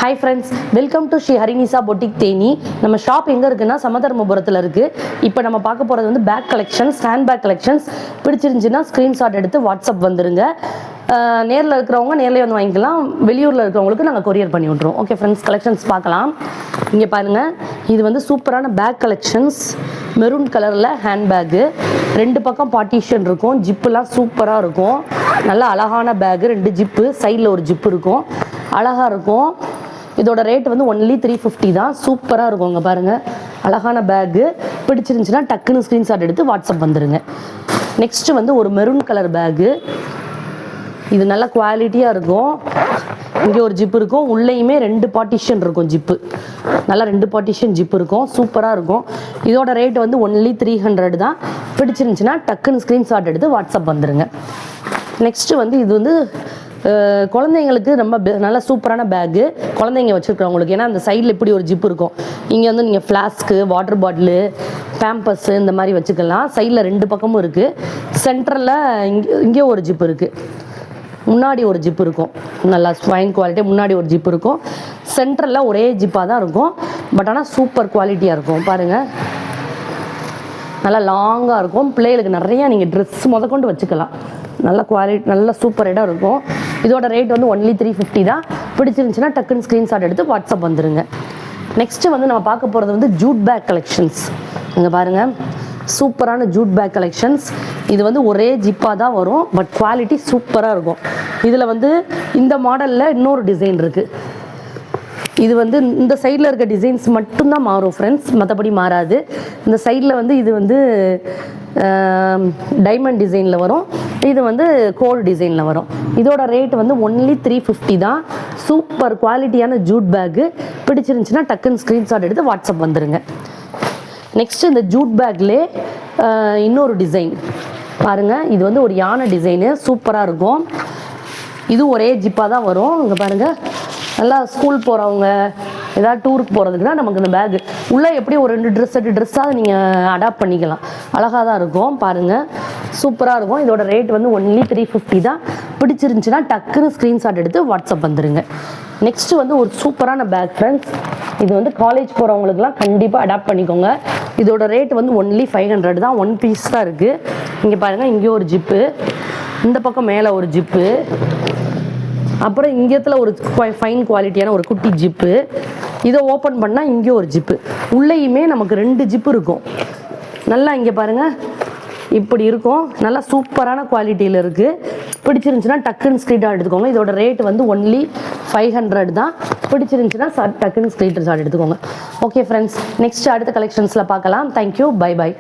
Hi friends, welcome to Sri Harinisa boutique Theni. நம்ம shop எங்கே இருக்குன்னா சமதர்மபுரத்தில் இருக்குது. இப்போ நம்ம பார்க்க போகிறது வந்து bag collections, hand bag collections. பிடிச்சிருந்துச்சுன்னா ஸ்க்ரீன்ஷாட் எடுத்து வாட்ஸ்அப் வந்துருங்க. நேரில் இருக்கிறவங்க நேரில் வந்து வாங்கிக்கலாம். வெளியூரில் இருக்கிறவங்களுக்கு நாங்கள் கொரியர் பண்ணி விட்ருவோம். ஓகே ஃப்ரெண்ட்ஸ், கலெக்ஷன்ஸ் பார்க்கலாம். இங்கே பாருங்கள், இது வந்து சூப்பரான பேக் கலெக்ஷன்ஸ். மெரூன் கலரில் ஹேண்ட் பேக்கு, ரெண்டு பக்கம் பார்ட்டிஷன் இருக்கும், ஜிப்புலாம் சூப்பராக இருக்கும். நல்லா அழகான பேக்கு, ரெண்டு ஜிப்பு, சைடில் ஒரு ஜிப்பு இருக்கும், அழகாக இருக்கும். இதோட ரேட் வந்து ஒன்லி 350 தான். சூப்பராக இருக்கும். இங்கே பாருங்கள், அழகான பேக்கு. பிடிச்சிருந்துச்சுன்னா டக்குன்னு ஸ்க்ரீன்ஷாட் எடுத்து வாட்ஸ்அப் வந்துடுங்க. நெக்ஸ்ட்டு வந்து ஒரு மெரூன் கலர் பேக்கு. இது நல்ல குவாலிட்டியாக இருக்கும். இங்கே ஒரு ஜிப்பு இருக்கும், உள்ளேயுமே ரெண்டு பார்ட்டிஷன் இருக்கும் ஜிப்பு. நல்லா ரெண்டு பார்ட்டிஷன் ஜிப்பு இருக்கும், சூப்பராக இருக்கும். இதோட ரேட் வந்து ஒன்லி 300 தான். பிடிச்சிருந்துச்சுன்னா டக்குன்னு ஸ்க்ரீன்ஷாட் எடுத்து வாட்ஸ்அப் வந்துடுங்க. நெக்ஸ்ட்டு வந்து இது வந்து குழந்தைங்களுக்கு ரொம்ப நல்ல சூப்பரான பேக்கு, குழந்தைங்க வச்சுருக்கிறவங்களுக்கு. ஏன்னா அந்த சைடில் இப்படி ஒரு ஜிப்பு இருக்கும். இங்கே வந்து நீங்கள் ஃப்ளாஸ்க்கு, வாட்டர் பாட்டிலு, பேம்பஸ்ஸு இந்த மாதிரி வச்சுக்கலாம். சைடில் ரெண்டு பக்கமும் இருக்குது. சென்டரில் இங்கே ஒரு ஜிப்பு இருக்குது, முன்னாடி ஒரு ஜிப்பு இருக்கும். நல்லா ஃபைன் குவாலிட்டி. முன்னாடி ஒரு ஜிப்பு இருக்கும், சென்டரில் ஒரே ஜிப்பாக தான் இருக்கும். பட் ஆனால் சூப்பர் குவாலிட்டியாக இருக்கும். பாருங்கள், நல்லா லாங்காக இருக்கும். பிள்ளைகளுக்கு நிறையா நீங்கள் ட்ரெஸ் முதற்கொண்டு வச்சுக்கலாம். நல்ல குவாலிட்டி, நல்ல சூப்பர் இடம் இருக்கும். இதோட ரேட் வந்து ஒன்லி 350 தான். பிடிச்சிருந்துச்சுன்னா டக்குன்னு ஸ்க்ரீன்ஷாட் எடுத்து வாட்ஸ்அப் வந்துடுங்க. நெக்ஸ்ட்டு வந்து நம்ம பார்க்க போகிறது வந்து ஜூட் பேக் கலெக்ஷன்ஸ். இங்கே பாருங்கள், சூப்பரான ஜூட் பேக் கலெக்ஷன்ஸ். இது வந்து ஒரே ஜிப்பாக தான் வரும், பட் குவாலிட்டி சூப்பராக இருக்கும். இதில் வந்து இந்த மாடலில் இன்னொரு டிசைன் இருக்குது. இது வந்து இந்த சைடில் இருக்க டிசைன்ஸ் மட்டும்தான் மாறும் ஃப்ரெண்ட்ஸ், மற்றபடி மாறாது. இந்த சைடில் வந்து இது வந்து டைமண்ட் டிசைனில் வரும், இது வந்து கோல்டு டிசைனில் வரும். இதோட ரேட் வந்து ஒன்லி 350 தான். சூப்பர் குவாலிட்டியான ஜூட் பேக்கு. பிடிச்சிருந்துச்சுன்னா டக்குன்னு ஸ்க்ரீன்ஷாட் எடுத்து வாட்ஸ்அப் வந்துடுங்க. நெக்ஸ்ட்டு இந்த ஜூட் பேக்லே இன்னொரு டிசைன் பாருங்கள். இது வந்து ஒரு யானை டிசைனு, சூப்பராக இருக்கும். இது ஒரே ஜிப்பாக தான் வரும். இங்கே பாருங்கள், நல்லா ஸ்கூல் போகிறவங்க, ஏதாவது டூருக்கு போகிறதுக்குனா நமக்கு இந்த பேகு உள்ளே எப்படி ஒரு 2 ட்ரெஸ்ஸாக நீங்கள் அடாப்ட் பண்ணிக்கலாம். அழகாக தான் இருக்கும். பாருங்கள், சூப்பராக இருக்கும். இதோட ரேட் வந்து ஒன்லி 350 தான். பிடிச்சிருந்துச்சுன்னா டக்குன்னு ஸ்க்ரீன்ஷாட் எடுத்து வாட்ஸ்அப் வந்துடுங்க. நெக்ஸ்ட்டு வந்து ஒரு சூப்பரான பேக் ஃப்ரெண்ட்ஸ். இது வந்து காலேஜ் போகிறவங்களுக்குலாம் கண்டிப்பாக அடாப்ட் பண்ணிக்கோங்க. இதோட ரேட் வந்து ஒன்லி 500 தான். 1 பீஸ் தான் இருக்குது. இங்கே பாருங்கள், இங்கே ஒரு ஜிப்பு, இந்த பக்கம் மேலே ஒரு ஜிப்பு, அப்புறம் இங்கேத்துல ஒரு ஃபைன் குவாலிட்டியான ஒரு குட்டி ஜிப்பு. இதை ஓப்பன் பண்ணால் இங்கே ஒரு ஜிப்பு, உள்ளேயுமே நமக்கு 2 ஜிப்பு இருக்கும். நல்லா இங்கே பாருங்கள், இப்படி இருக்கும். நல்லா சூப்பரான குவாலிட்டியில் இருக்குது. பிடிச்சிருந்துச்சுன்னா டக்குன்னு ஸ்க்ரீன்ஷாட் எடுத்துக்கோங்க. இதோட ரேட் வந்து ஒன்லி 500 தான். பிடிச்சிருந்துச்சுன்னா டக்குன்னு ஸ்க்ரீன்ஷாட் எடுத்துக்கோங்க. ஓகே ஃப்ரெண்ட்ஸ், நெக்ஸ்ட் அடுத்த கலெக்ஷன்ஸில் பார்க்கலாம். Thank you, bye by.